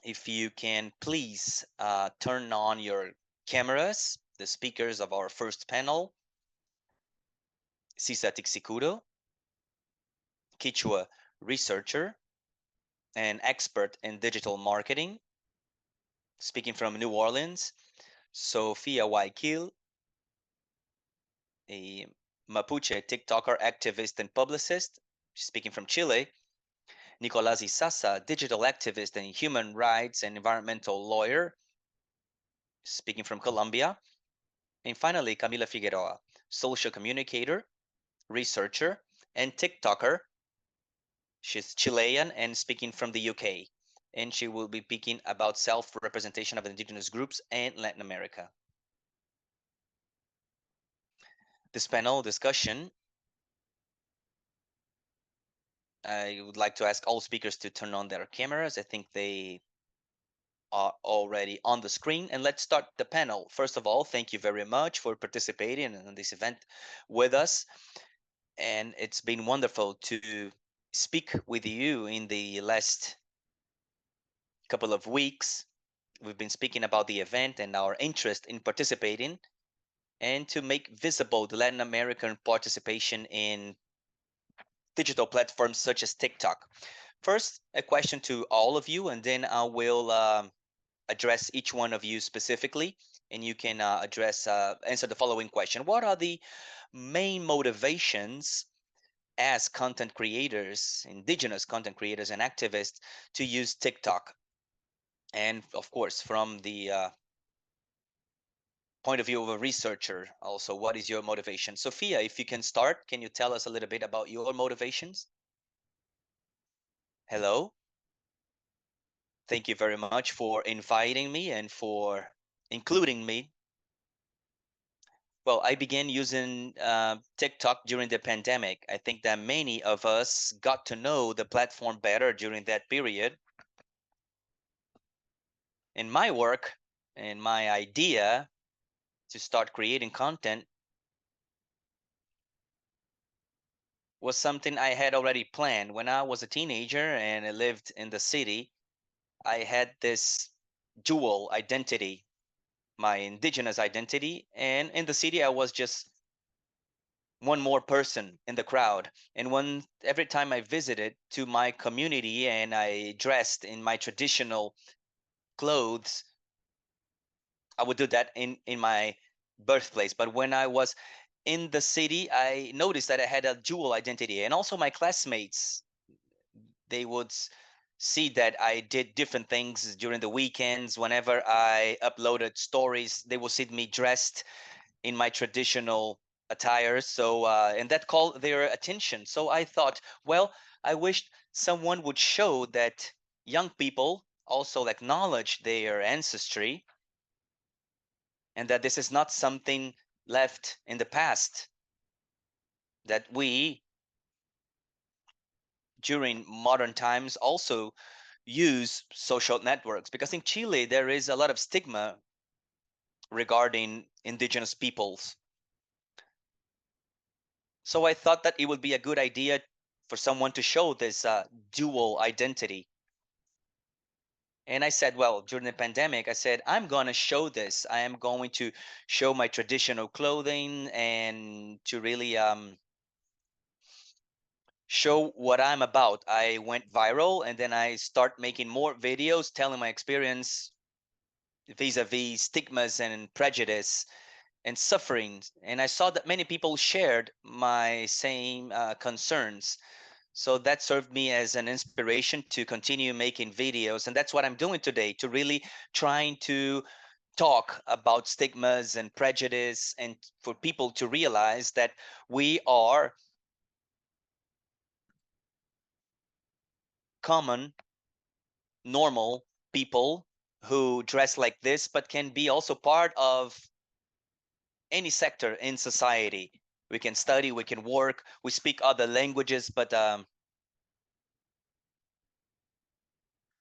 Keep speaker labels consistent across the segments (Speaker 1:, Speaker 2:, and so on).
Speaker 1: if you can please turn on your cameras, the speakers of our first panel, Cisa Tixicuro, Quechua researcher and expert in digital marketing, speaking from New Orleans, Sofia Guayaquil, a Mapuche TikToker activist and publicist, speaking from Chile, Nicolás Isasa, digital activist and human rights and environmental lawyer, speaking from Colombia, and finally, Camila Figueroa, social communicator, researcher, and TikToker. She's Chilean and speaking from the UK, and she will be speaking about self-representation of indigenous groups in Latin America. This panel discussion, I would like to ask all speakers to turn on their cameras. I think they are already on the screen. And let's start the panel. First of all, thank you very much for participating in this event with us. And it's been wonderful to speak with you in the last couple of weeks. We've been speaking about the event and our interest in participating and to make visible the Latin American participation in digital platforms such as TikTok. First, a question to all of you, and then I will address each one of you specifically, and you can answer the following question. What are the main motivations as content creators, indigenous content creators and activists to use TikTok? And of course, from the point of view of a researcher also, what is your motivation? Sophia, if you can start, can you tell us a little bit about your motivations? Hello? Thank you very much for inviting me and for including me. Well, I began using TikTok during the pandemic. I think that many of us got to know the platform better during that period. In my work and my idea to start creating content was something I had already planned. When I was a teenager and I lived in the city, I had this dual identity, my indigenous identity, and in the city I was just one more person in the crowd. And every time I visited to my community and I dressed in my traditional clothes, I would do that in my birthplace. But when I was in the city, I noticed that I had a dual identity. And also my classmates, they would see that I did different things during the weekends. Whenever I uploaded stories, they would see me dressed in my traditional attire. So, and that called their attention. So I thought, well, I wished someone would show that young people also acknowledge their ancestry and that this is not something left in the past, that we, during modern times, also use social networks. Because in Chile, there is a lot of stigma regarding indigenous peoples. So I thought that it would be a good idea for someone to show this dual identity. And I said, well, during the pandemic, I said, I'm going to show this. I am going to show my traditional clothing and to really show what I'm about. I went viral and then I start making more videos telling my experience vis-a-vis stigmas and prejudice and suffering. And I saw that many people shared my same concerns. So that served me as an inspiration to continue making videos. And that's what I'm doing today, to really trying to talk about stigmas and prejudice and for people to realize that we are common, normal people who dress like this, but can be also part of any sector in society. We can study, we can work, we speak other languages, but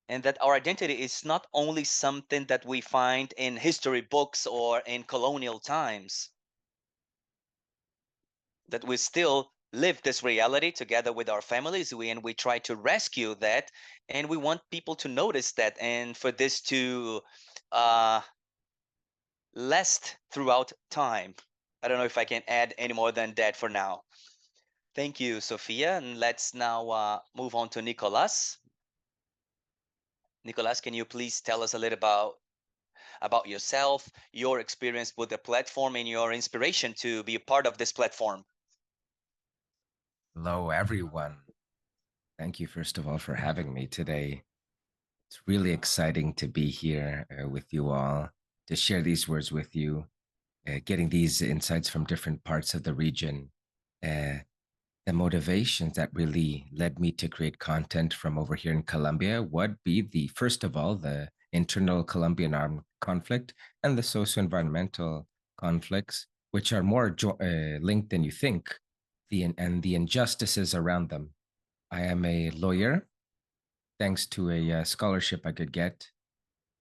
Speaker 1: and that our identity is not only something that we find in history books or in colonial times, that we still live this reality together with our families, and we try to rescue that, and we want people to notice that, and for this to uh, last throughout time. I don't know if I can add any more than that for now. Thank you, Sophia, and let's now move on to Nicolas. Nicolas, can you please tell us a little about yourself, your experience with the platform, and your inspiration to be a part of this platform?
Speaker 2: Hello, everyone. Thank you, first of all, for having me today. It's really exciting to be here with you all, to share these words with you, getting these insights from different parts of the region. Uh, the motivations that really led me to create content from over here in Colombia would be first of all, the internal Colombian armed conflict and the socio-environmental conflicts, which are more linked than you think, and the injustices around them. I am a lawyer, thanks to a scholarship I could get.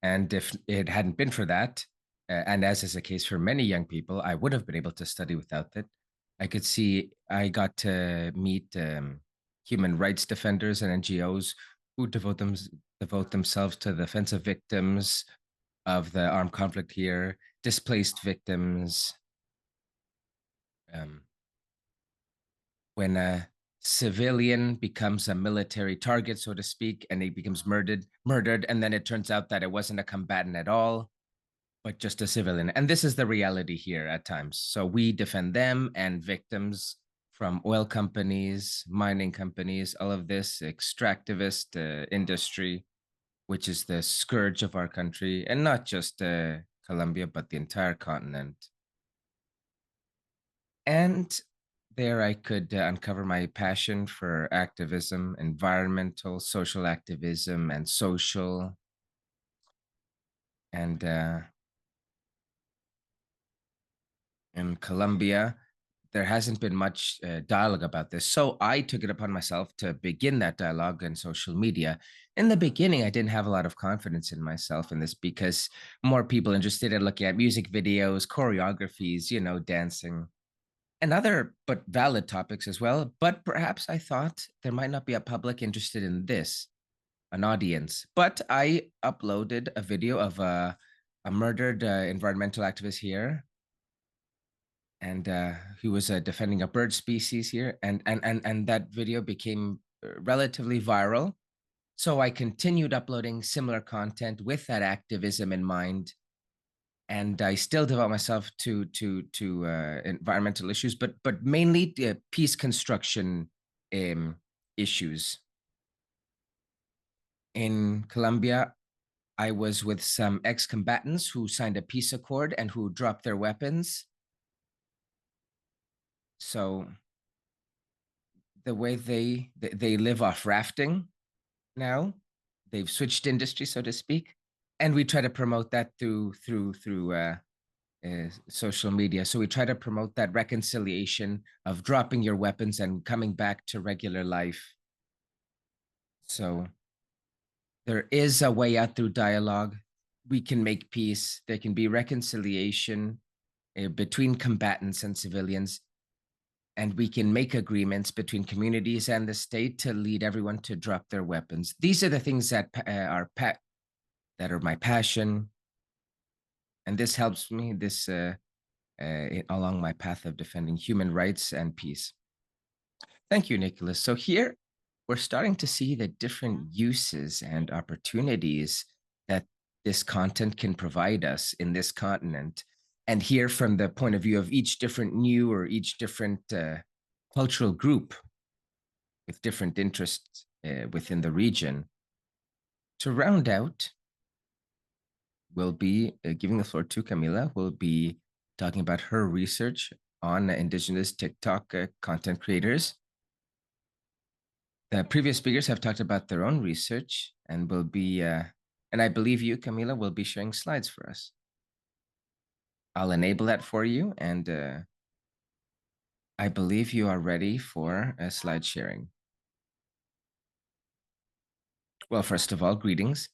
Speaker 2: And if it hadn't been for that, and as is the case for many young people, I would have been able to study without it. I could see I got to meet human rights defenders and NGOs who devote themselves to the defense of victims of the armed conflict here, displaced victims. Um, when a civilian becomes a military target, so to speak, and he becomes murdered, and then it turns out that it wasn't a combatant at all, but just a civilian. And this is the reality here at times. So we defend them and victims from oil companies, mining companies, all of this extractivist industry, which is the scourge of our country, and not just Colombia, but the entire continent. And there I could uncover my passion for activism, environmental, social activism, and social. And in Colombia, there hasn't been much dialogue about this. So I took it upon myself to begin that dialogue on social media. In the beginning, I didn't have a lot of confidence in myself in this because more people interested in looking at music videos, choreographies, dancing and other but valid topics as well. But perhaps I thought there might not be a public interested in this, an audience. But I uploaded a video of a murdered environmental activist here, and he was defending a bird species here, and that video became relatively viral. So I continued uploading similar content with that activism in mind, and I still devote myself to environmental issues, but mainly peace construction issues. In Colombia, I was with some ex-combatants who signed a peace accord and who dropped their weapons. So the way they live off rafting now, they've switched industry, so to speak, and we try to promote that through social media. So we try to promote that reconciliation of dropping your weapons and coming back to regular life. So there is a way out through dialogue. We can make peace. There can be reconciliation between combatants and civilians. And we can make agreements between communities and the state to lead everyone to drop their weapons. These are the things that that are my passion. And this helps me along my path of defending human rights and peace. Thank you, Nicholas. So here we're starting to see the different uses and opportunities that this content can provide us in this continent. And here, from the point of view of each different new or each different cultural group with different interests within the region. To round out, we'll be giving the floor to Camila, who will be talking about her research on Indigenous TikTok content creators. The previous speakers have talked about their own research and will be, and I believe you, Camila, will be sharing slides for us. I'll enable that for you, and I believe you are ready for slide sharing. Well, first of all, greetings.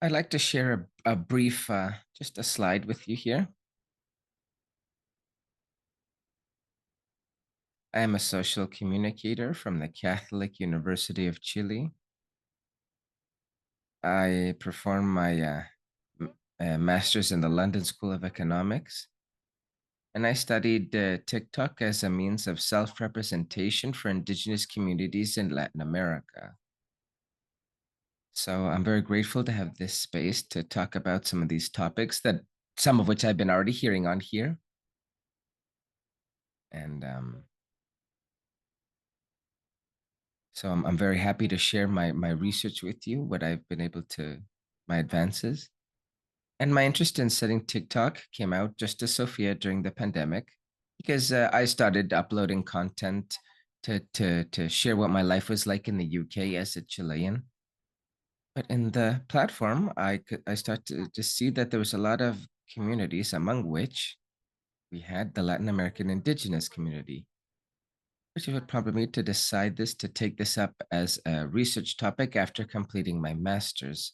Speaker 2: I'd like to share a brief, just a slide with you here. I am a social communicator from the Catholic University of Chile. I performed my master's in the London School of Economics, and I studied TikTok as a means of self-representation for indigenous communities in Latin America. So I'm very grateful to have this space to talk about some of these topics that some of which I've been already hearing on here. And so I'm very happy to share my research with you, what I've been able to, my advances. And my interest in studying TikTok came out just as Sophia during the pandemic, because I started uploading content to share what my life was like in the UK as a Chilean. But in the platform, I started to see that there was a lot of communities, among which we had the Latin American indigenous community, which is what prompted me to decide to take this up as a research topic after completing my master's.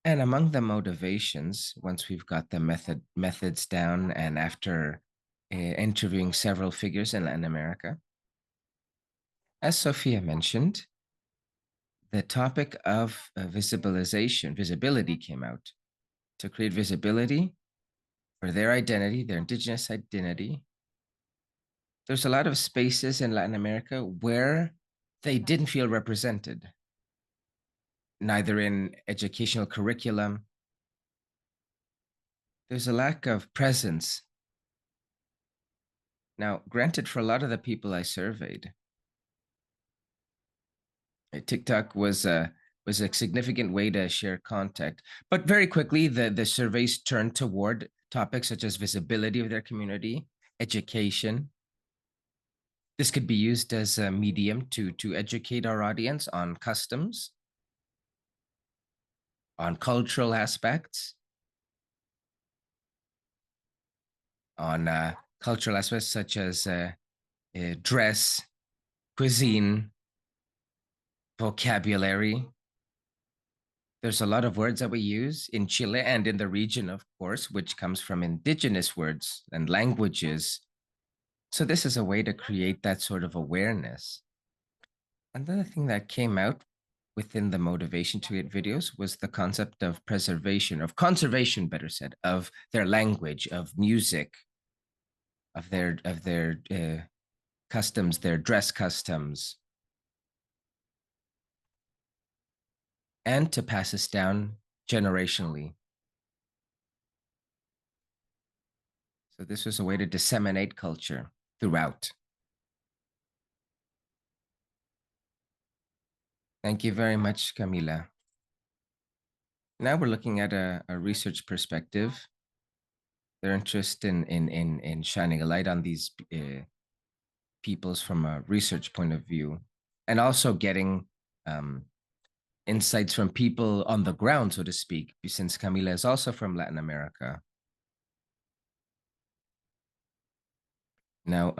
Speaker 2: And among the motivations, once we've got the methods down, and after interviewing several figures in Latin America, as Sophia mentioned, the topic of visibility came out to create visibility for their identity, their indigenous identity. There's a lot of spaces in Latin America where they didn't feel represented, neither in educational curriculum. There's a lack of presence. Now, granted, for a lot of the people I surveyed, TikTok was a significant way to share contact. But very quickly, the surveys turned toward topics such as visibility of their community, education. This could be used as a medium to educate our audience on customs, on cultural aspects, on cultural aspects such as dress, cuisine, vocabulary. There's a lot of words that we use in Chile and in the region, of course, which comes from indigenous words and languages. So this is a way to create that sort of awareness. Another thing that came out within the motivation to create videos was the concept of preservation, of conservation, better said, of their language, of music, of their customs, their dress customs, and to pass this down generationally. So this was a way to disseminate culture throughout. Thank you very much, Camila. Now we're looking at a research perspective. Their interest in shining a light on these peoples from a research point of view, and also getting insights from people on the ground, so to speak, since Camila is also from Latin America. Now,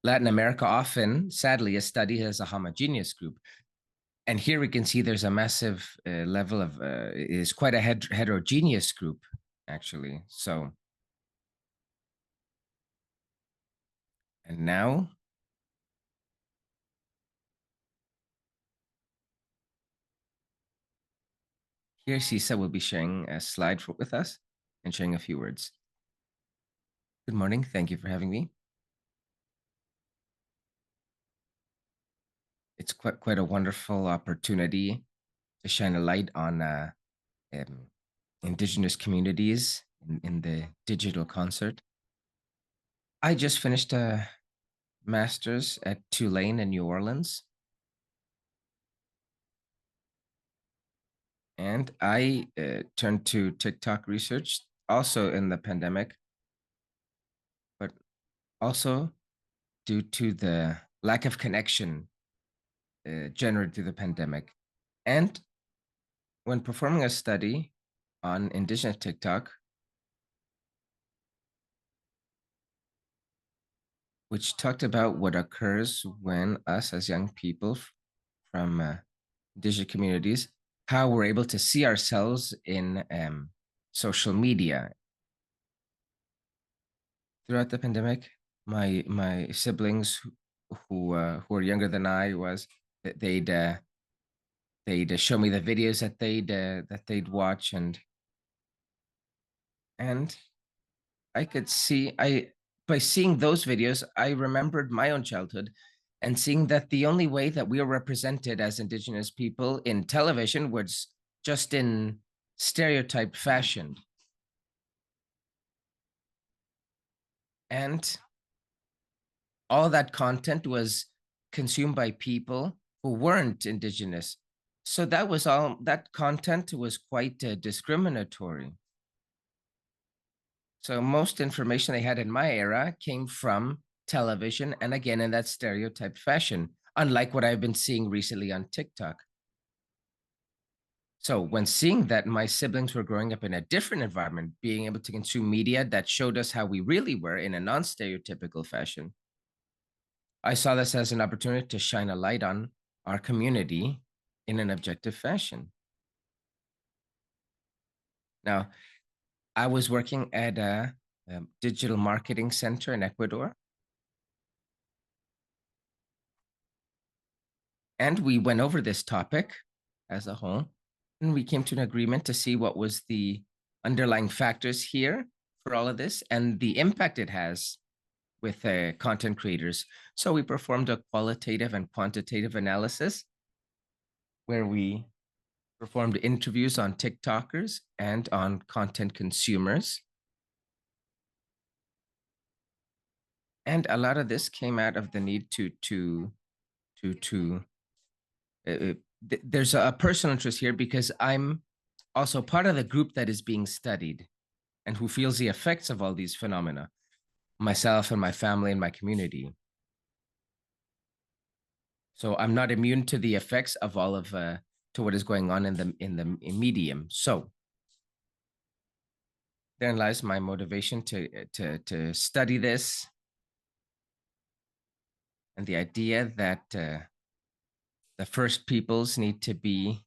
Speaker 2: Latin America often, sadly, is studied as a homogeneous group. And here we can see there's a massive level of, it is quite a heterogeneous group, actually. So, and now, here Sisa will be sharing a slide with us and sharing a few words. Good morning. Thank you for having me. It's quite a wonderful opportunity to shine a light on indigenous communities in the digital concert. I just finished a master's at Tulane in New Orleans. And I turned to TikTok research also in the pandemic, but also due to the lack of connection generated through the pandemic. And when performing a study on indigenous TikTok, which talked about what occurs when us as young people from indigenous communities, how we're able to see ourselves in social media throughout the pandemic. my siblings who are younger than I was, that they'd show me the videos that they'd watch, and I could see I by seeing those videos, I remembered my own childhood and seeing that the only way that we are represented as Indigenous people in television was just in stereotyped fashion. And all that content was consumed by people who weren't Indigenous. So that content was quite discriminatory. So most information they had in my era came from television, and again in that stereotyped fashion, unlike what I've been seeing recently on TikTok. So when seeing that my siblings were growing up in a different environment, being able to consume media that showed us how we really were in a non-stereotypical fashion, I saw this as an opportunity to shine a light on our community in an objective fashion. Now, I was working at a digital marketing center in Ecuador, and we went over this topic as a whole, and we came to an agreement to see what was the underlying factors here for all of this and the impact it has with content creators. So we performed a qualitative and quantitative analysis where we performed interviews on TikTokers and on content consumers. And a lot of this came out of the need to there's a personal interest here because I'm also part of the group that is being studied and who feels the effects of all these phenomena, myself and my family and my community. So I'm not immune to the effects of all of to what is going on in the medium. So therein lies my motivation to study this, and the idea that the First Peoples need to be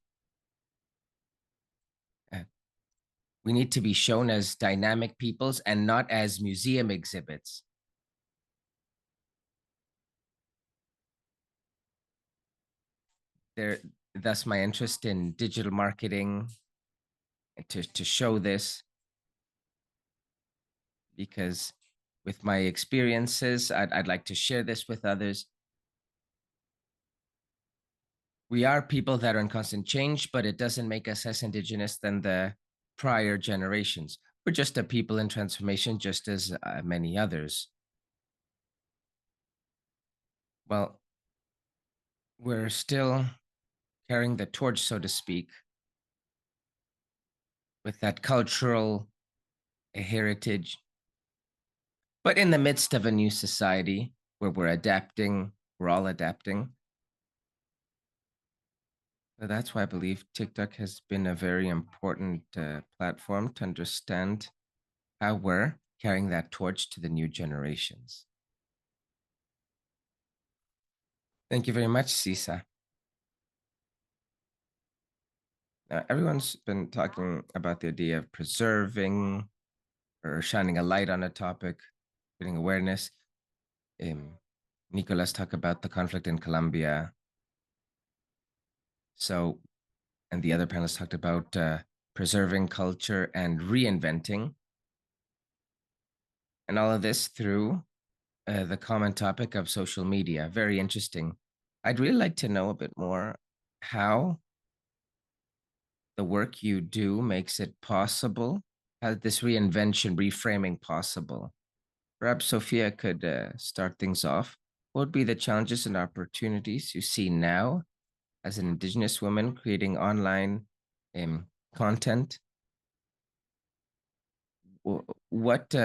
Speaker 2: we need to be shown as dynamic peoples and not as museum exhibits. Thus my interest in digital marketing to show this, because with my experiences, I'd like to share this with others. We are people that are in constant change, but it doesn't make us less Indigenous than the prior generations. We're just a people in transformation, just as many others. Well, we're still carrying the torch, so to speak, with that cultural heritage. But in the midst of a new society where we're adapting, we're all adapting. So that's why I believe TikTok has been a very important platform to understand how we're carrying that torch to the new generations. Thank you very much, Sisa. Now, everyone's been talking about the idea of preserving or shining a light on a topic, creating awareness. Nicolas talked about the conflict in Colombia. So, and the other panelists talked about preserving culture and reinventing. And all of this through the common topic of social media. Very interesting. I'd really like to know a bit more how the work you do makes it possible, how this reinvention, reframing possible. Perhaps Sophia could start things off. What would be the challenges and opportunities you see now as an Indigenous woman creating online content? What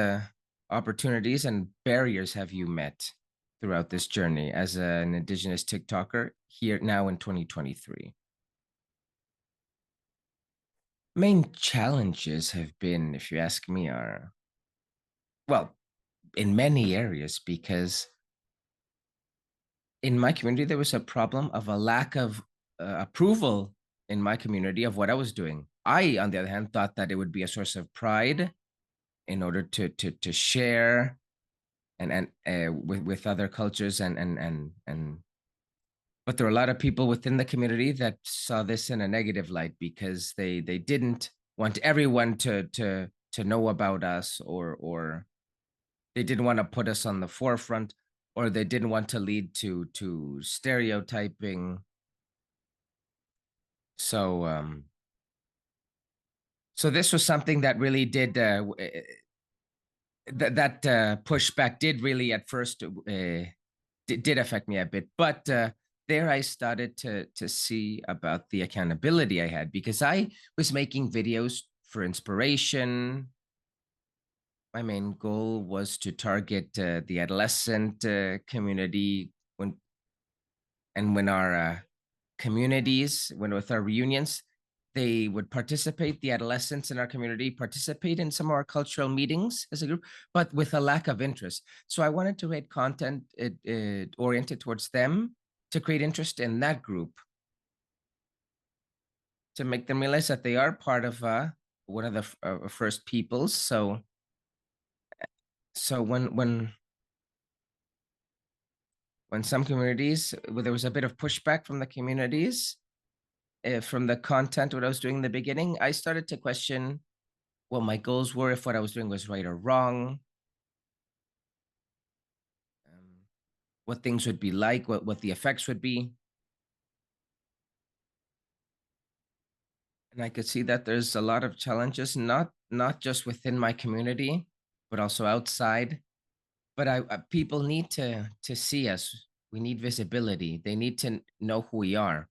Speaker 2: opportunities and barriers have you met throughout this journey as an Indigenous TikToker here now in 2023? Main challenges have been, if you ask me, are, well, in many areas, because in my community, there was a problem of a lack of approval in my community of what I was doing. I, on the other hand, thought that it would be a source of pride in order to share with other cultures and but there are a lot of people within the community that saw this in a negative light because they didn't want everyone to know about us, or they didn't want to put us on the forefront, or they didn't want to lead to stereotyping. So so this was something that really did that pushback did really at first did affect me a bit, but there I started to see about the accountability I had, because I was making videos for inspiration. My main goal was to target the adolescent community when our communities, when with our reunions, they would participate, the adolescents in our community participate in some of our cultural meetings as a group, but with a lack of interest. So I wanted to create content oriented towards them, to create interest in that group, to make them realize that they are part of one of the first peoples. So when some communities, where there was a bit of pushback from the communities, from the content, what I was doing in the beginning, I started to question what my goals were, if what I was doing was right or wrong, what things would be like, what the effects would be. And I could see that there's a lot of challenges, not just within my community, but also outside. But people need to see us. We need visibility. They need to know who we are.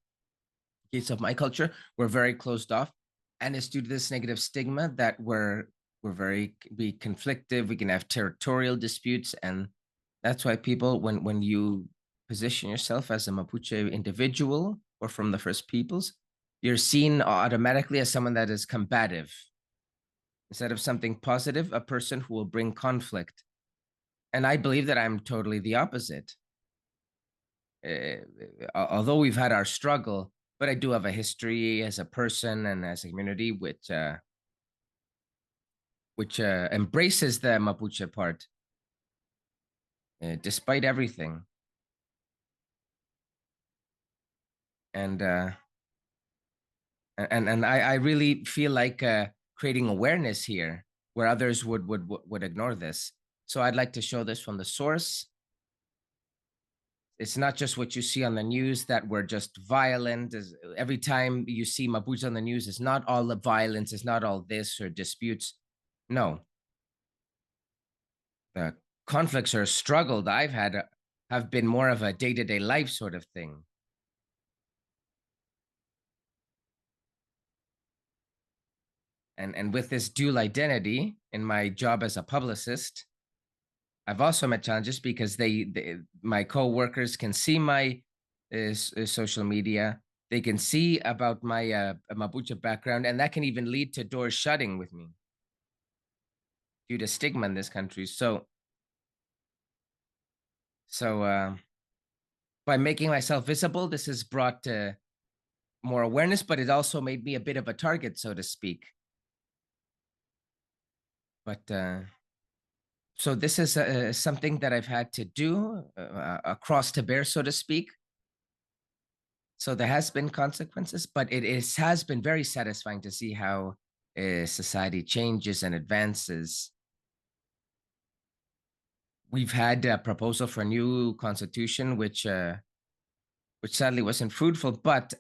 Speaker 2: In case of my culture, we're very closed off, and it's due to this negative stigma that we're very be conflictive. We can have territorial disputes, and that's why people, when you position yourself as a Mapuche individual or from the First Peoples, you're seen automatically as someone that is combative. Instead of something positive, a person who will bring conflict. And I believe that I'm totally the opposite. Although we've had our struggle, but I do have a history as a person and as a community which embraces the Mapuche part, despite everything. And I really feel like creating awareness here where others would ignore this. So I'd like to show this from the source. It's not just what you see on the news that we're just violent. Every time you see Mapuche on the news, it's not all the violence, it's not all this or disputes. No. The conflicts or struggle that I've had have been more of a day-to-day life sort of thing. And with this dual identity in my job as a publicist, I've also met challenges because my co-workers can see my social media. They can see about my Mapuche background, and that can even lead to doors shutting with me due to stigma in this country. So by making myself visible, this has brought more awareness, but it also made me a bit of a target, so to speak. But so this is something that I've had to do, a cross to bear, so to speak. So there has been consequences, but has been very satisfying to see how society changes and advances. We've had a proposal for a new constitution, which sadly wasn't fruitful, but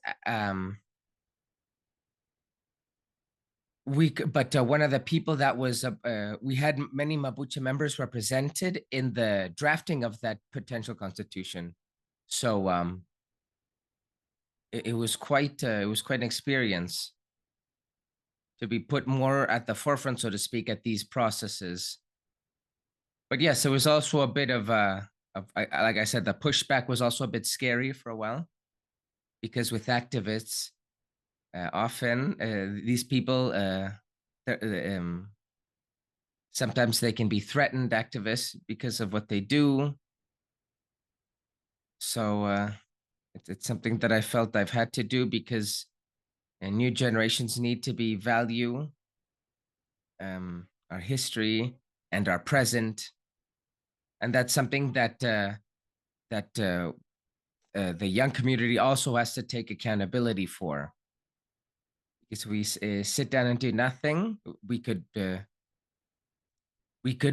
Speaker 2: one of the people that was we had many Mapuche members represented in the drafting of that potential constitution. So it was quite an experience to be put more at the forefront, so to speak, at these processes. But yes, it was also a bit of like I said, the pushback was also a bit scary for a while, because with activists, often these people sometimes they can be threatened activists because of what they do. So it's something that I felt I've had to do, because new generations need to be value our history and our present, and that's something that the young community also has to take accountability for. Because we sit down and do nothing, we could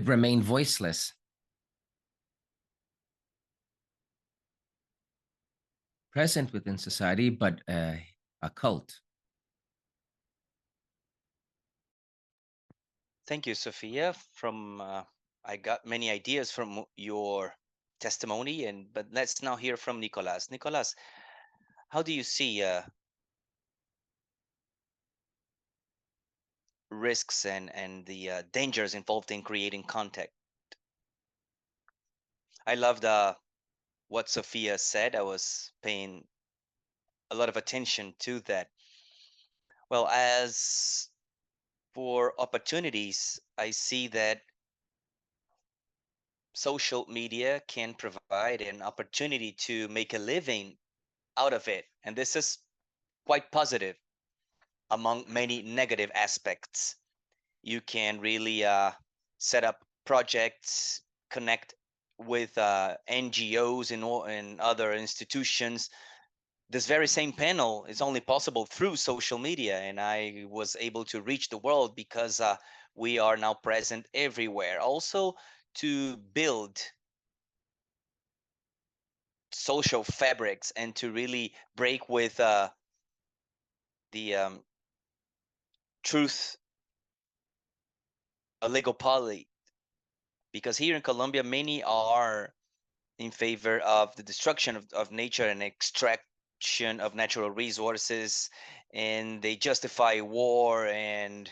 Speaker 2: remain voiceless. Present within society, but a cult.
Speaker 1: Thank you, Sophia. From I got many ideas from your testimony, and but let's now hear from Nicolas. Nicolas, how do you see risks and the dangers involved in creating content? I loved what Sophia said. I was paying a lot of attention to that. Well, as for opportunities, I see that social media can provide an opportunity to make a living out of it. And this is quite positive among many negative aspects. You can really set up projects, connect with NGOs and other institutions. This very same panel is only possible through social media, and I was able to reach the world because we are now present everywhere. Also, to build social fabrics and to really break with the truth oligopoly, because here in Colombia many are in favor of the destruction of nature and extraction of natural resources, and they justify war and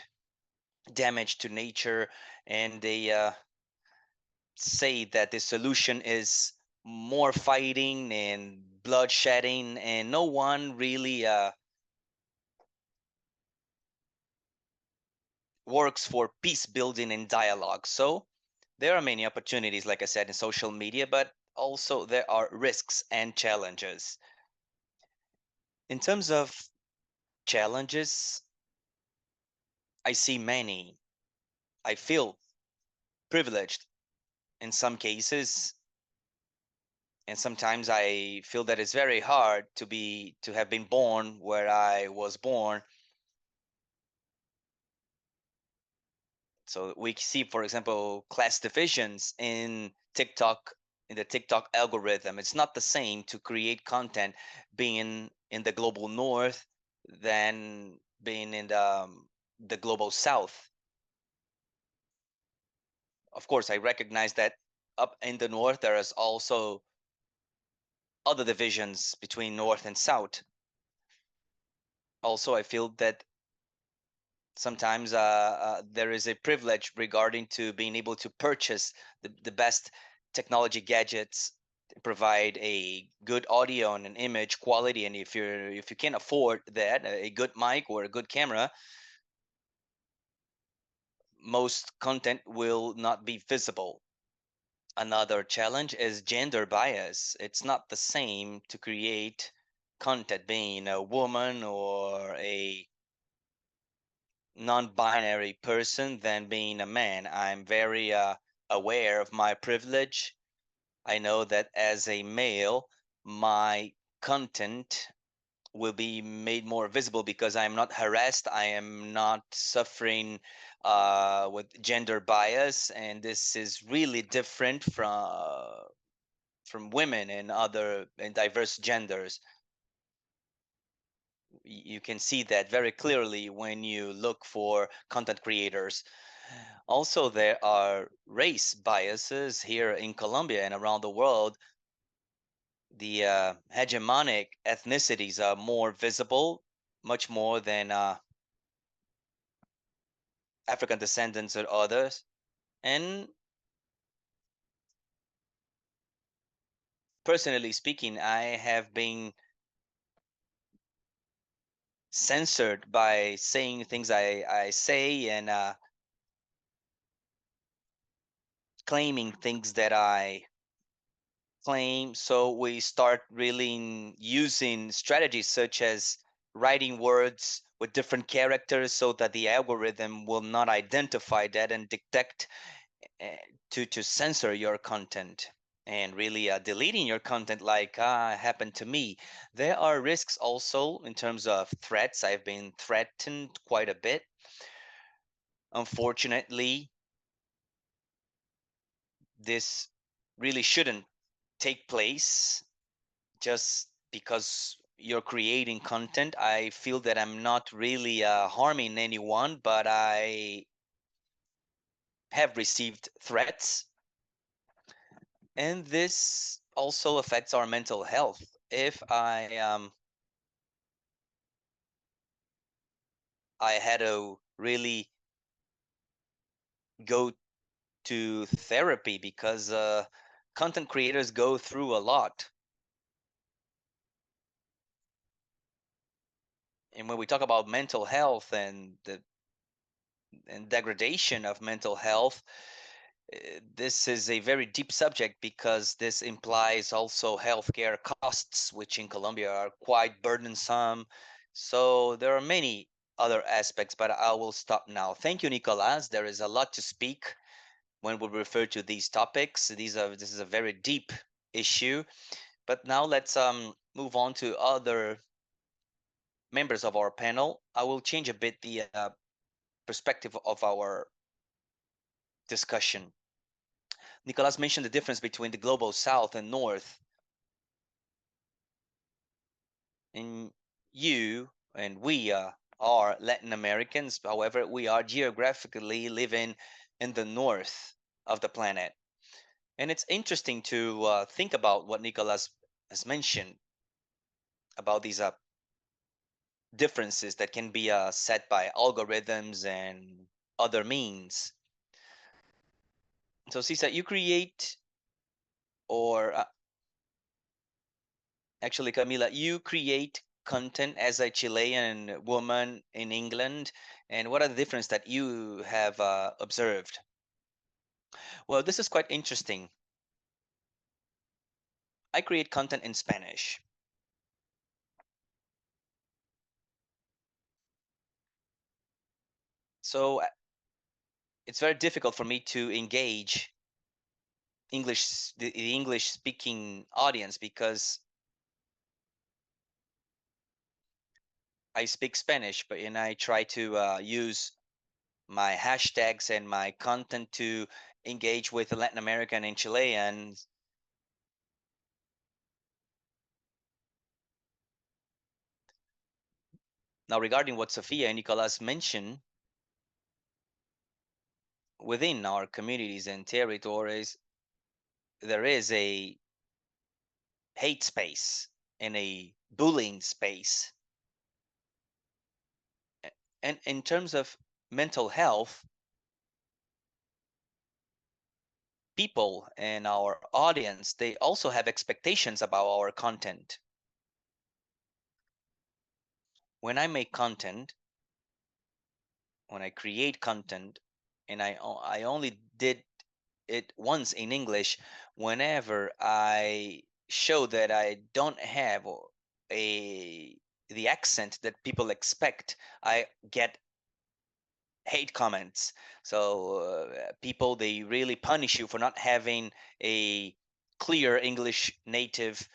Speaker 1: damage to nature, and they say that the solution is more fighting and bloodshedding, and no one really works for peace building and dialogue. So there are many opportunities, like I said, in social media, but also there are risks and challenges. In terms of challenges, I see many. I feel privileged in some cases, and sometimes I feel that it's very hard to have been born where I was born. So we see, for example, class divisions in the TikTok algorithm. It's not the same to create content being in the global north than being in the global south. Of course, I recognize that up in the north there is also other divisions between north and south. Also, I feel that sometimes there is a privilege regarding to being able to purchase the best technology gadgets, provide a good audio and an image quality, and if you can't afford that, a good mic or a good camera, most content will not be visible. Another challenge is gender bias. It's not the same to create content being a woman or a non-binary person than being a man. I'm very aware of my privilege. I know that as a male, my content will be made more visible because I am not harassed. I am not suffering with gender bias, and this is really different from women and other and diverse genders. You can see that very clearly when you look for content creators. Also, there are race biases here in Colombia and around the world. The hegemonic ethnicities are more visible, much more than African descendants or others. And personally speaking, I have been censored by saying things I say and claiming things that I claim. So we start really using strategies such as writing words with different characters so that the algorithm will not identify that and detect to censor your content and really deleting your content like happened to me. There are risks also in terms of threats. I've been threatened quite a bit. Unfortunately, this really shouldn't take place just because you're creating content. I feel that I'm not really harming anyone, but I have received threats, and this also affects our mental health. If I had to really go to therapy because content creators go through a lot. And when we talk about mental health and the and degradation of mental health, this is a very deep subject because this implies also healthcare costs, which in Colombia are quite burdensome. So there are many other aspects, but I will stop now. Thank you, Nicolas. There is a lot to speak when we refer to these topics. This is a very deep issue. But now let's move on to other members of our panel. I will change a bit the perspective of our discussion. Nicolas mentioned the difference between the global south and north. And you and we are Latin Americans. However, we are geographically living in the north of the planet. And it's interesting to think about what Nicolas has mentioned about these differences that can be set by algorithms and other means. So, Cesar, you create, or actually, Camila, you create content as a Chilean woman in England. And what are the difference that you have observed? Well, this is quite interesting. I create content in Spanish. So it's very difficult for me to engage the English speaking audience because I speak Spanish, but and I try to use my hashtags and my content to engage with Latin American and Chileans. Now, regarding what Sophia and Nicolas mentioned, within our communities and territories, there is a hate space and a bullying space. And in terms of mental health, people and our audience, they also have expectations about our content. When I make content, when I create content, and I only did it once in English, whenever I show that I don't have a the accent that people expect, I get hate comments. So people, they really punish you for not having a clear English native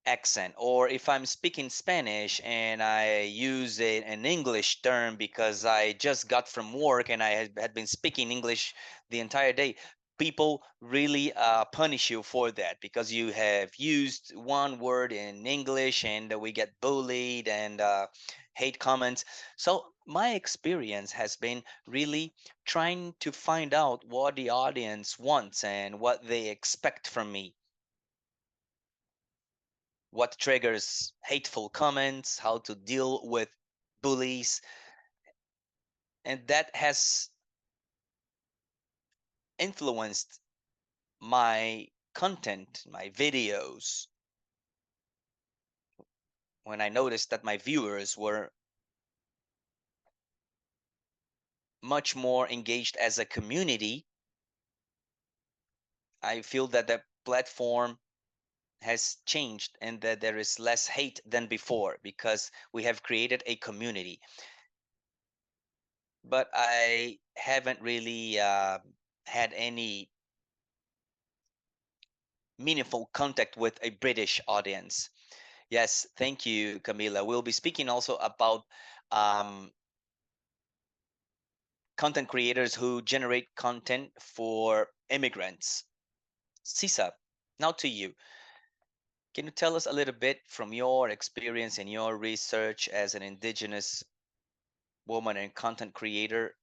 Speaker 1: accent. Or if I'm speaking Spanish and I use an English term because I just got from work and I had been speaking English the entire day, people really punish you for that because you have used one word in English, and we get bullied and hate comments. So my experience has been really trying to find out what the audience wants and what they expect from me, what triggers hateful comments, how to deal with bullies. And that has influenced my content, my videos. When I noticed that my viewers were much more engaged as a community, I feel that the platform has changed and that there is less hate than before because we have created a community. But I haven't really had any meaningful contact with a British audience. Yes, thank you, Camila. We'll be speaking also about um, content creators who generate content for immigrants. Sisa, now to you. Can you tell us a little bit from your experience and your research as an Indigenous woman and content creator?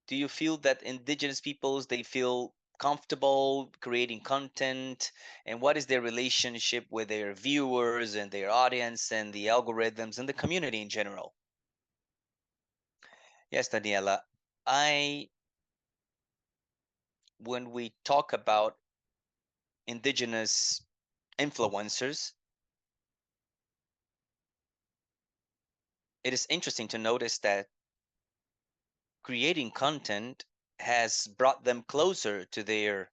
Speaker 1: Do you feel that Indigenous peoples, they feel comfortable creating content, and what is their relationship with their viewers and their audience and the algorithms and the community in general? Yes, Daniela, I when we talk about Indigenous influencers, it is interesting to notice that creating content has brought them closer to their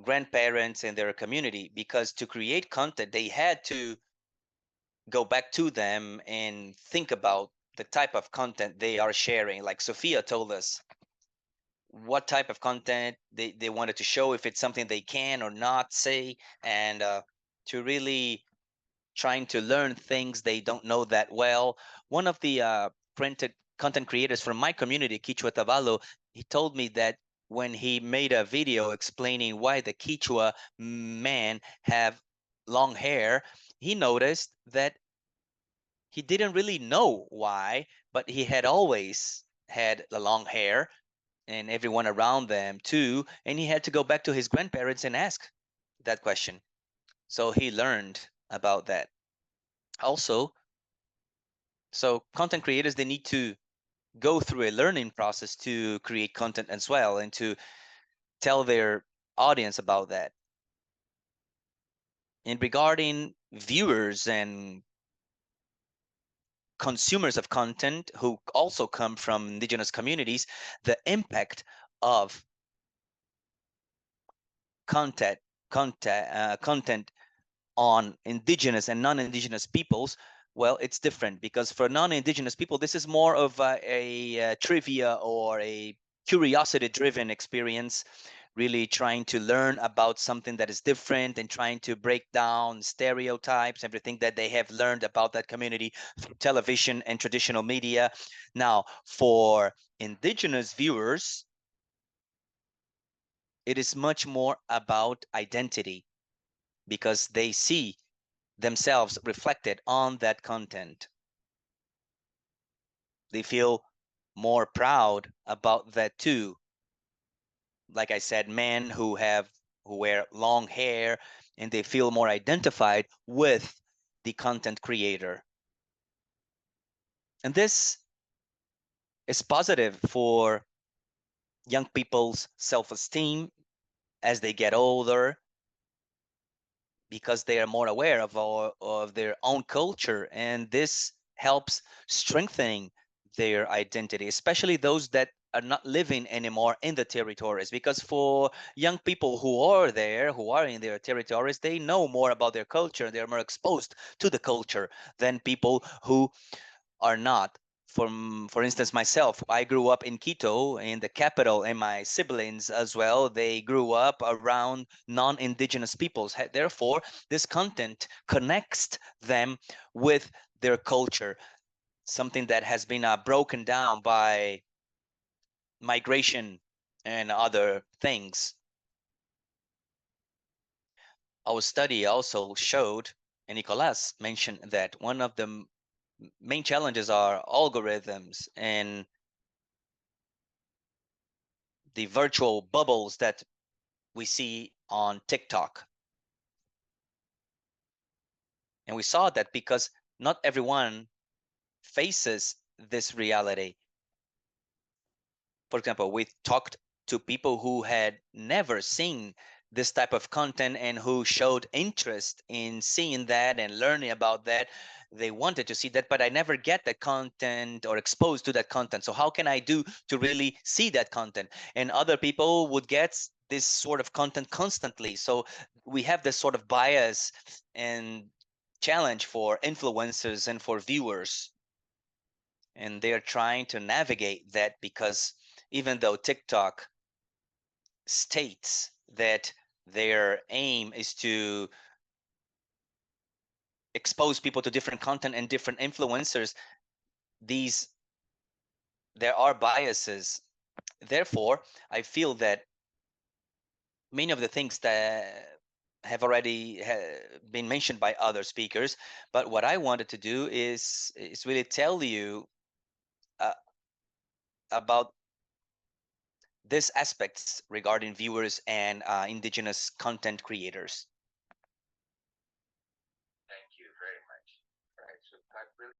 Speaker 1: grandparents and their community, because to create content they had to go back to them and think about the type of content they are sharing. Like Sophia told us what type of content they wanted to show, if it's something they can or not say, and to really trying to learn things they don't know that well. One of the printed content creators from my community, Quichua Tabalo, he told me that when he made a video explaining why the Quichua man have long hair, he noticed that he didn't really know why, but he had always had the long hair, and everyone around them too, and he had to go back to his grandparents and ask that question. So he learned about that. Also, so content creators, they need to go through a learning process to create content as well, and to tell their audience about that. And regarding viewers and consumers of content who also come from Indigenous communities, the impact of content content on Indigenous and non-Indigenous peoples, well, it's different, because for non-Indigenous people, this is more of a trivia or a curiosity-driven experience, really trying to learn about something that is different and trying to break down stereotypes, everything that they have learned about that community through television and traditional media. Now, for Indigenous viewers, it is much more about identity, because they see themselves reflected on that content. They feel more proud about that too. Like I said, men who wear long hair, and they feel more identified with the content creator. And this is positive for young people's self-esteem as they get older, because they are more aware of their own culture, and this helps strengthening their identity, especially those that are not living anymore in the territories. Because for young people who are there, who are in their territories, they know more about their culture, they're more exposed to the culture than people who are not. For instance, myself, I grew up in Quito, in the capital, and my siblings as well, they grew up around non-Indigenous peoples. Therefore, this content connects them with their culture, something that has been broken down by migration and other things. Our study also showed, and Nicolas mentioned, that one of the main challenges are algorithms and the virtual bubbles that we see on TikTok. And we saw that because not everyone faces this reality. For example, we talked to people who had never seen this type of content and who showed interest in seeing that and learning about that. They wanted to see that, but I never get the content or exposed to that content. So how can I do to really see that content? And other people would get this sort of content constantly. So we have this sort of bias and challenge for influencers and for viewers, and they're trying to navigate that, because even though TikTok states that their aim is to expose people to different content and different influencers, these there are biases. Therefore, I feel that many of the things that have already been mentioned by other speakers, but what I wanted to do is really tell you uh, about these aspects regarding viewers and indigenous content creators.
Speaker 2: Thank you very much. Right. So that really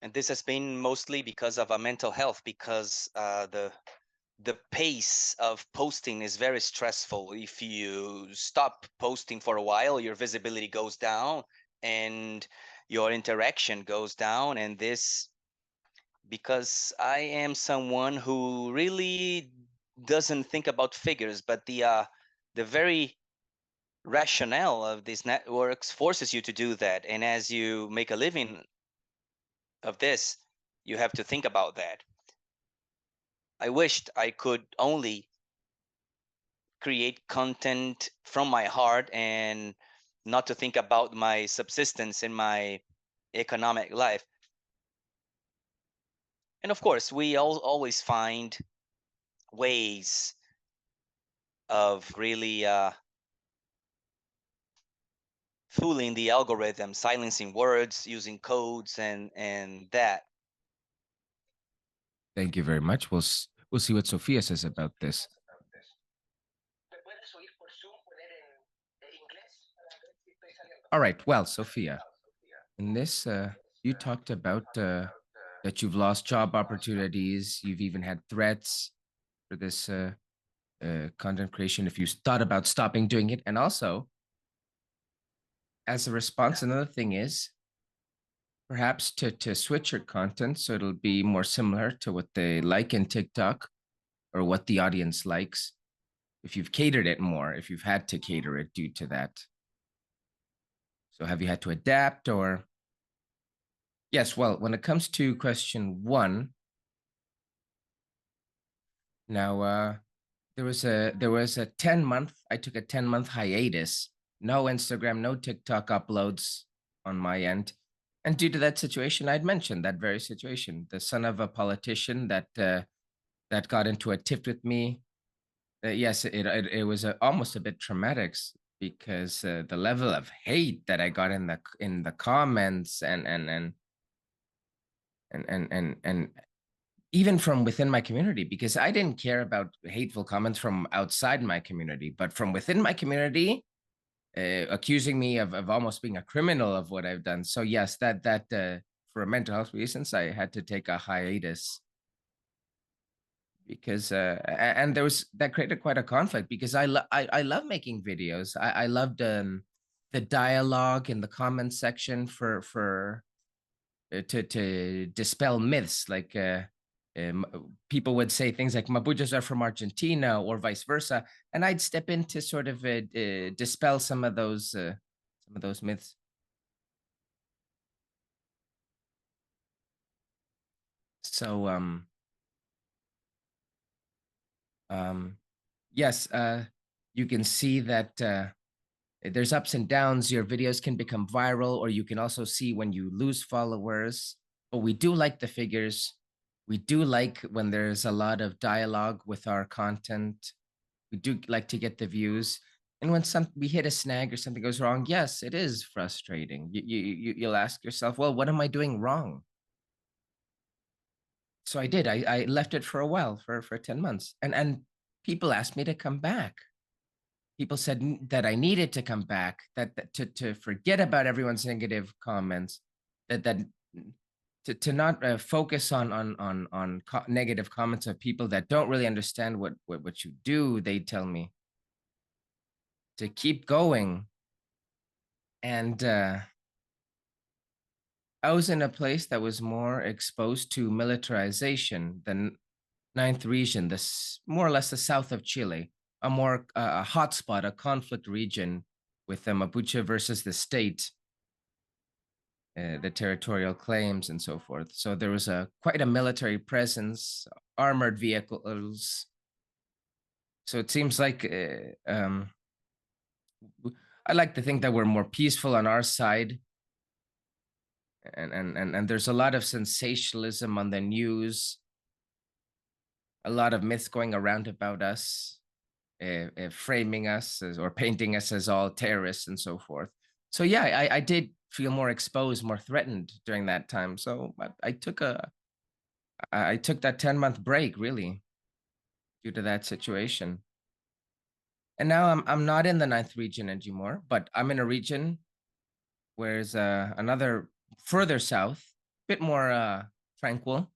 Speaker 1: And this has been mostly because of mental health, because the pace of posting is very stressful. If you stop posting for a while, your visibility goes down and your interaction goes down. And this, because I am someone who really doesn't think about figures, but the very rationale of these networks forces you to do that. And as you make a living of this, you have to think about that. I wished I could only create content from my heart and not to think about my subsistence in my economic life. And of course, we always find ways of really fooling the algorithm, silencing words, using codes, and that.
Speaker 2: Thank you very much. We'll see what Sophia says about this. All right. Well, Sophia, in this, you talked about that you've lost job opportunities. You've even had threats for this content creation if you thought about stopping doing it. And also, as a response, another thing is perhaps to switch your content so it'll be more similar to what they like in TikTok or what the audience likes. If you've catered it more, if you've had to cater it due to that. So have you had to adapt or? Yes, well, when it comes to question one, now there was a 10-month, I took a 10-month hiatus. No Instagram, no TikTok uploads on my end. And due to that situation, I'd mentioned that very situation, the son of a politician that got into a tiff with me. Yes, it was almost a bit traumatic because the level of hate that I got in the comments and even from within my community, because I didn't care about hateful comments from outside my community, but from within my community, accusing me of almost being a criminal of what I've done. So yes, that for mental health reasons, I had to take a hiatus because and there was that created quite a conflict because I love making videos. I loved the dialogue in the comment section for to dispel myths like um, people would say things like Mapuches are from Argentina or vice versa, and I'd step in to sort of dispel some of those myths. So um yes, you can see that there's ups and downs. Your videos can become viral, or you can also see when you lose followers. But we do like the figures. We do like when there's a lot of dialogue with our content. We do like to get the views. And when we hit a snag or something goes wrong, yes, it is frustrating. You'll ask yourself, well, what am I doing wrong? So I did. I left it for a while, for 10 months. And people asked me to come back. People said that I needed to come back, that to forget about everyone's negative comments, that to not focus on negative comments of people that don't really understand what you do. They tell me to keep going, and I was in a place that was more exposed to militarization than ninth region, this more or less the south of Chile, a more a hotspot, a conflict region with the Mapuche versus the state, the territorial claims and so forth. So there was quite a military presence, armored vehicles. So it seems like I like to think that we're more peaceful on our side. And there's a lot of sensationalism on the news, a lot of myths going around about us, framing us or painting us as all terrorists and so forth. So yeah, I did feel more exposed, more threatened during that time. So I took that 10-month break really due to that situation. And now I'm not in the ninth region anymore, but I'm in a region where's another further south, bit more tranquil.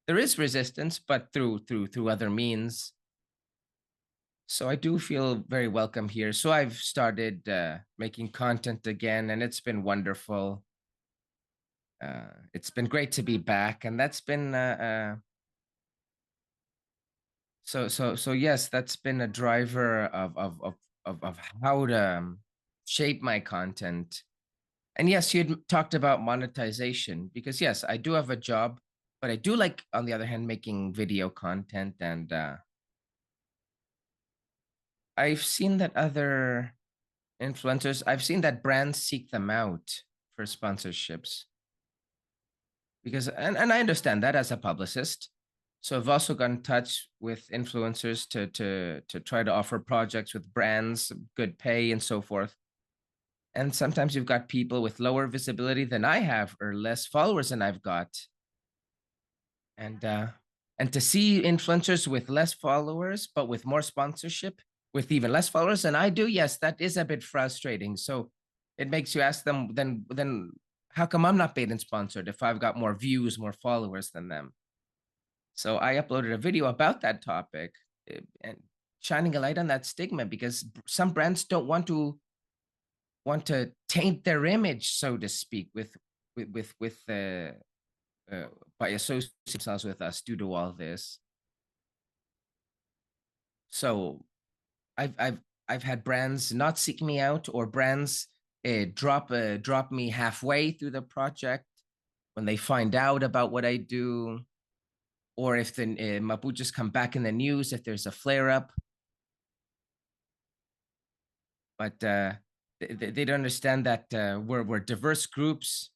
Speaker 2: There is resistance, but through other means. So I do feel very welcome here. So I've started making content again, and it's been wonderful. It's been great to be back, and that's been so yes, that's been a driver of how to shape my content. And yes, you had talked about monetization because yes, I do have a job, but I do like, on the other hand, making video content, and I've seen that other influencers, I've seen that brands seek them out for sponsorships because, and I understand that as a publicist. So I've also got in touch with influencers to try to offer projects with brands, good pay, and so forth. And sometimes you've got people with lower visibility than I have or less followers than I've got. And to see influencers with less followers but with more sponsorship with even less followers than I do, yes, that is a bit frustrating. So it makes you ask them, then how come I'm not paid and sponsored if I've got more views, more followers than them? So I uploaded a video about that topic, and shining a light on that stigma, because some brands don't want to taint their image, so to speak, with by associating themselves with us due to all this. So I've had brands not seek me out, or brands drop me halfway through the project when they find out about what I do, or if the Mapuches come back in the news if there's a flare up. But they don't understand that we're diverse groups,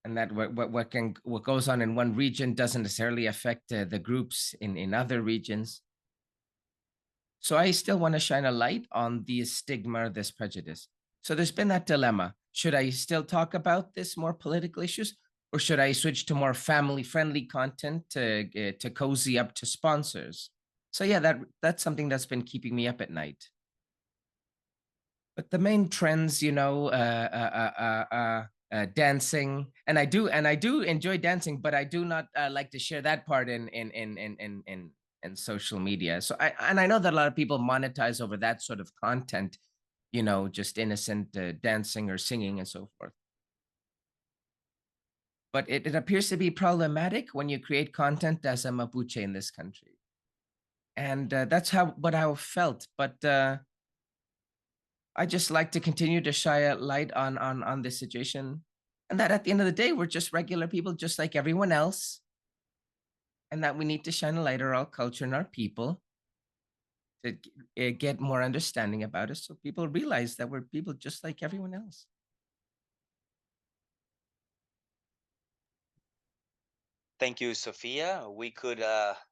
Speaker 2: and that what goes on in one region doesn't necessarily affect the groups in other regions. So I still want to shine a light on the stigma, this prejudice. So there's been that dilemma. Should I still talk about this more political issues, or should I switch to more family-friendly content to cozy up to sponsors? So yeah, that's something that's been keeping me up at night. But the main trends, dancing, and I do enjoy dancing, but I do not like to share that part in social media. So I know that a lot of people monetize over that sort of content, just innocent dancing or singing and so forth. But it appears to be problematic when you create content as a Mapuche in this country, and that's what I felt. But I just like to continue to shine a light on this situation, and that at the end of the day, we're just regular people, just like everyone else, and that we need to shine a light on our culture and our people to get more understanding about us, so people realize that we're people just like everyone else.
Speaker 1: Thank you, Sophia. We could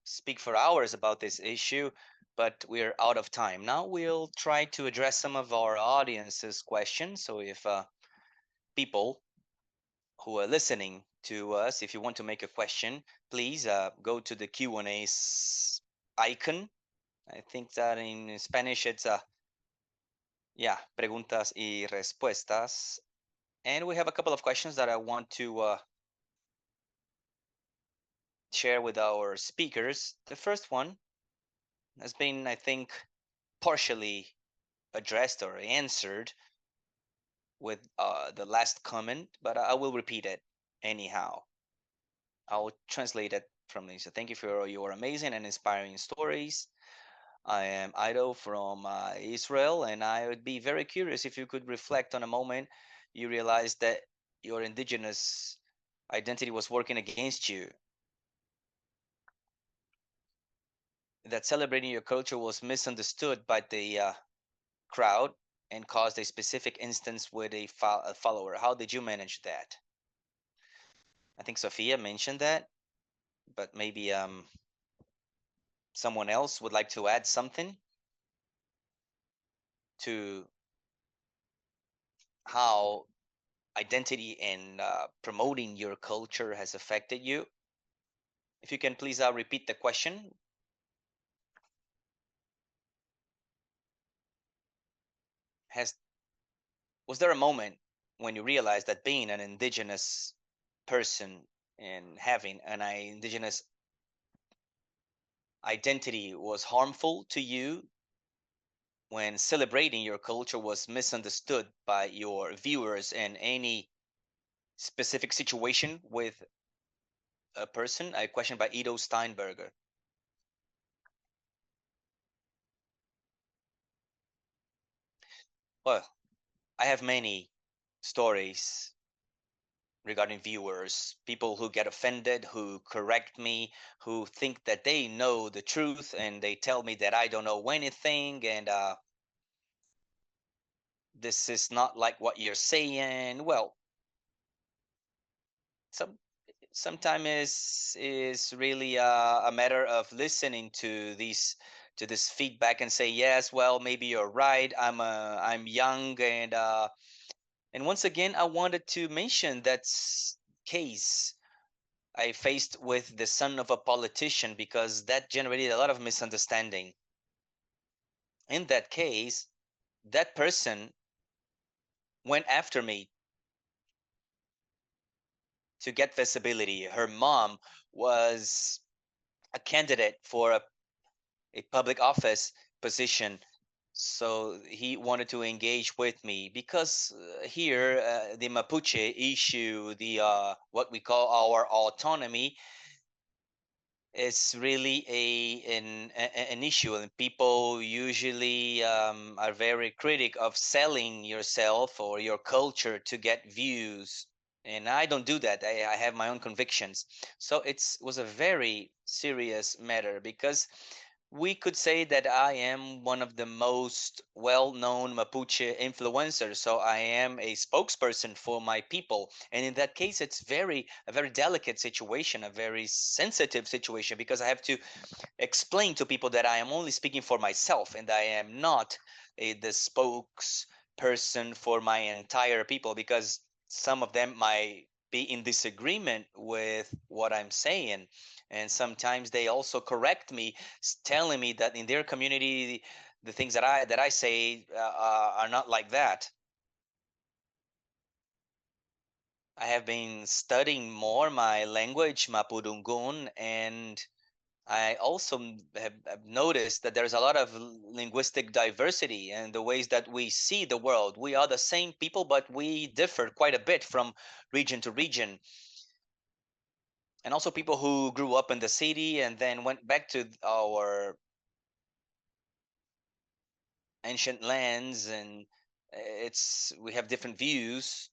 Speaker 1: speak for hours about this issue, but we're out of time. Now we'll try to address some of our audience's questions. So if people who are listening to us, if you want to make a question, please go to the Q&A icon. I think that in Spanish it's yeah, preguntas y respuestas. And we have a couple of questions that I want to share with our speakers. The first one has been, I think, partially addressed or answered with the last comment, but I will repeat it anyhow. I'll translate it from Lisa. Thank you for your amazing and inspiring stories. I am Ido from Israel, and I would be very curious if you could reflect on a moment you realized that your indigenous identity was working against you, that celebrating your culture was misunderstood by the crowd and caused a specific instance with a follower. How did you manage that? I think Sophia mentioned that, but maybe someone else would like to add something to how identity and promoting your culture has affected you. If you can please repeat the question. Has Was there a moment when you realized that being an indigenous person and having an indigenous identity was harmful to you when celebrating your culture was misunderstood by your viewers in any specific situation with a person? A question by Ido Steinberger. Well, I have many stories regarding viewers, people who get offended, who correct me, who think that they know the truth, and they tell me that I don't know anything, and this is not like what you're saying. Well, some sometimes is really a matter of listening to these to this feedback and say, yes, well, maybe you're right. I'm young, and once again, I wanted to mention that case I faced with the son of a politician, because that generated a lot of misunderstanding. In that case, that person went after me to get visibility. Her mom was a candidate for a public office position, so he wanted to engage with me because here the Mapuche issue, the what we call our autonomy, is really an issue, and people usually are very critic of selling yourself or your culture to get views, and I don't do that. I have my own convictions, so it was a very serious matter, because we could say that I am one of the most well-known Mapuche influencers. So I am a spokesperson for my people. And in that case, it's a very delicate situation, a very sensitive situation, because I have to explain to people that I am only speaking for myself and I am not the spokesperson for my entire people, because some of them might be in disagreement with what I'm saying. And sometimes they also correct me, telling me that in their community, the things that I say are not like that. I have been studying more my language, Mapudungun, and I also have noticed that there's a lot of linguistic diversity in the ways that we see the world. We are the same people, but we differ quite a bit from region to region. And also people who grew up in the city and then went back to our ancient lands, and it's we have different views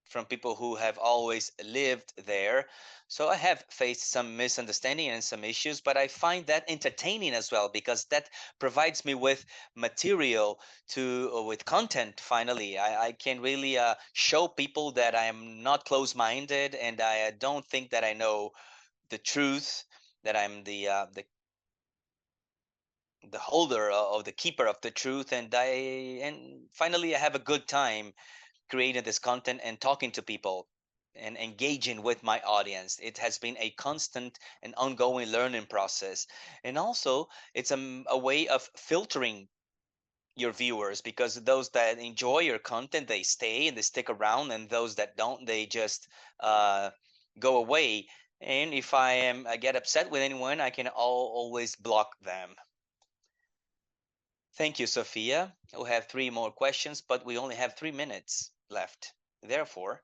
Speaker 1: from people who have always lived there. So I have faced some misunderstanding and some issues, but I find that entertaining as well, because that provides me with material with content. Finally, I can really show people that I am not close-minded, and I don't think that I know the truth, that I'm the holder of the keeper of the truth, and finally I have a good time creating this content and talking to people and engaging with my audience. It has been a constant and ongoing learning process. And also, it's a way of filtering your viewers, because those that enjoy your content, they stay and they stick around, and those that don't, they just uh, go away. And if I get upset with anyone, I can always block them. Thank you, Sophia. We have three more questions, but we only have 3 minutes left. Therefore,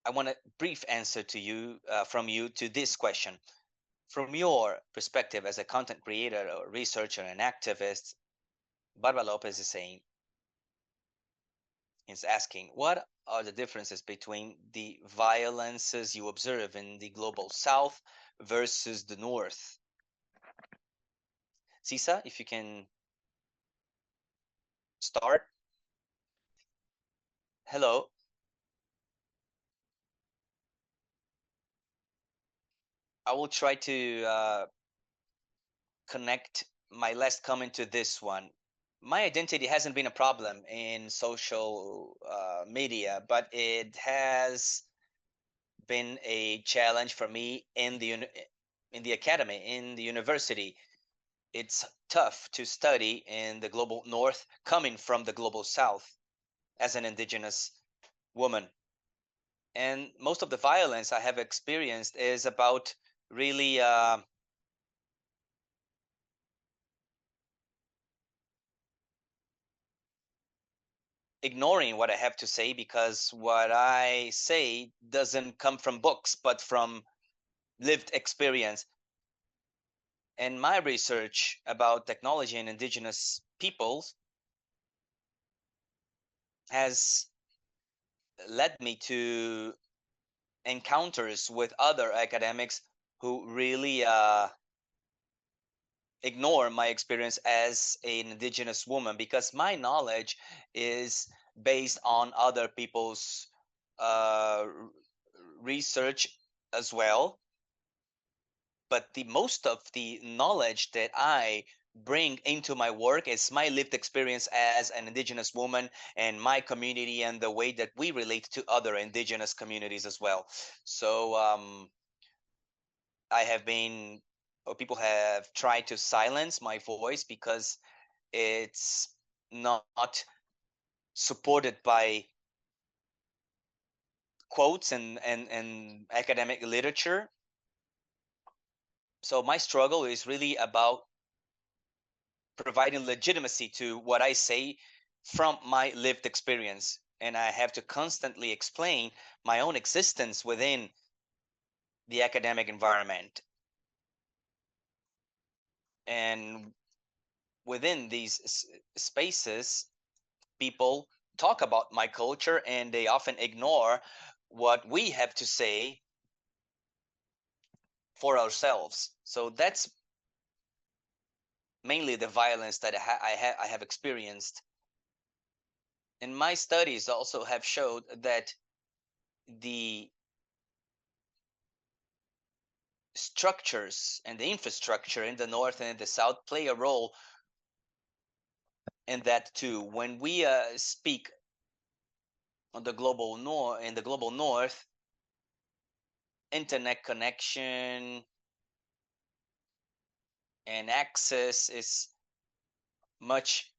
Speaker 1: I want a brief answer to you from you to this question. From your perspective as a content creator or researcher and activist, Barbara Lopez is asking, what are the differences between the violences you observe in the global south versus the north? Sisa, if you can start. Hello. I will try to connect my last comment to this one. My identity hasn't been a problem in social media, but it has been a challenge for me in the academy, in the university. it's tough to study in the global north coming from the global south as an indigenous woman. And most of the violence I have experienced is about really ignoring what I have to say, because what I say doesn't come from books but from lived experience. And my research about technology and indigenous peoples has led me to encounters with other academics who really ignore my experience as an indigenous woman, because my knowledge is based on other people's uh, research as well. But the most of the knowledge that I bring into my work is my lived experience as an indigenous woman and my community and the way that we relate to other indigenous communities as well. So I have been, or people have tried to silence my voice because it's not supported by quotes and academic literature. So my struggle is really about providing legitimacy to what I say from my lived experience. And I have to constantly explain my own existence within the academic environment. And within these spaces, people talk about my culture and they often ignore what we have to say for ourselves. So that's mainly the violence that I have experienced. And my studies also have showed that the structures and the infrastructure in the north and the south play a role in that too. When we speak on the global north, in the global north, internet connection and access is much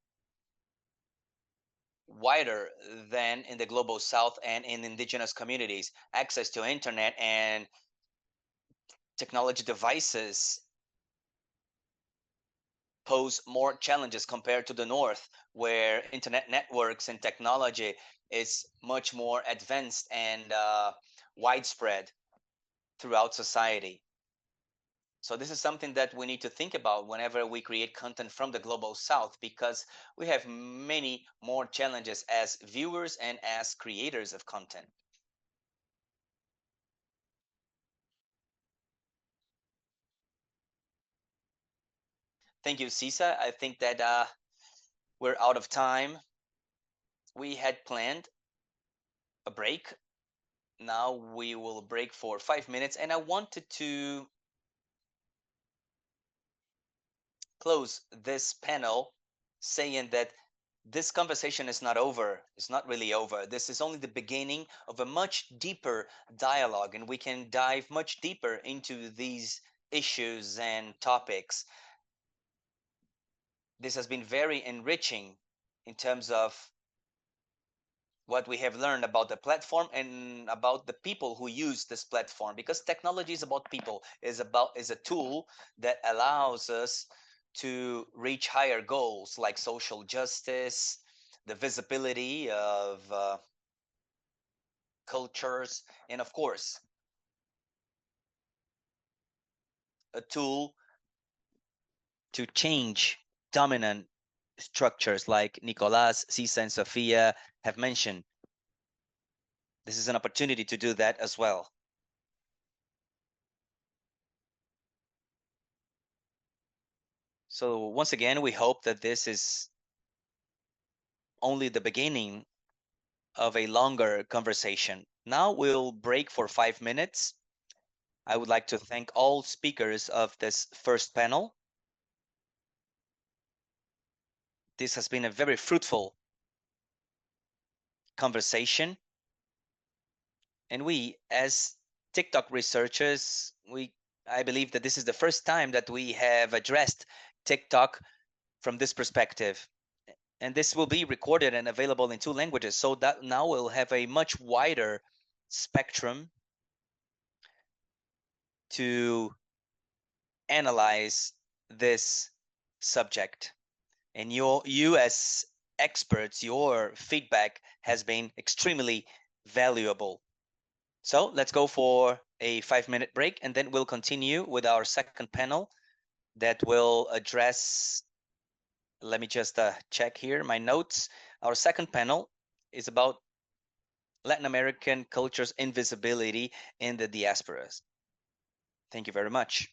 Speaker 1: wider than in the global south and in indigenous communities. Access to internet and technology devices pose more challenges compared to the north, where internet networks and technology is much more advanced and widespread throughout society. So this is something that we need to think about whenever we create content from the global south, because we have many more challenges as viewers and as creators of content. Thank you, Sisa. I think that we're out of time. We had planned a break. Now we will break for 5 minutes, and I wanted to close this panel saying that this conversation is not over. It's not really over. This is only the beginning of a much deeper dialogue, and we can dive much deeper into these issues and topics. This has been very enriching in terms of what we have learned about the platform and about the people who use this platform, because technology is about people, is a tool that allows us to reach higher goals like social justice, the visibility of cultures, and of course a tool to change dominant structures like Nicolas, Cisa, and Sophia have mentioned. This is an opportunity to do that as well. So once again, we hope that this is only the beginning of a longer conversation. Now we'll break for 5 minutes. I would like to thank all speakers of this first panel. This has been a very fruitful conversation. And we, as TikTok researchers, I believe that this is the first time that we have addressed TikTok from this perspective. And this will be recorded and available in 2 languages. So that now we'll have a much wider spectrum to analyze this subject. And you as experts, your feedback has been extremely valuable. So let's go for a 5-minute break, and then we'll continue with our second panel that will address, let me just check here my notes. Our second panel is about Latin American culture's invisibility in the diasporas. Thank you very much.